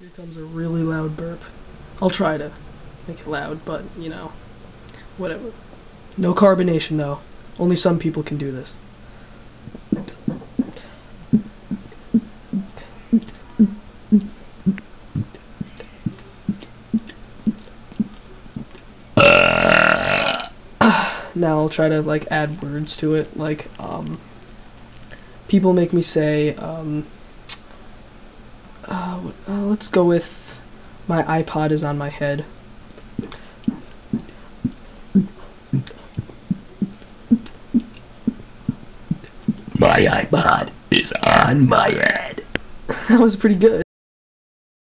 Here comes a really loud burp. I'll try to make it loud, but, you know, whatever. No carbonation, though. Only some people can do this. Now I'll try to, like, add words to it, like, people make me say, let's go with, my iPod is on my head. My iPod is on my head. That was pretty good.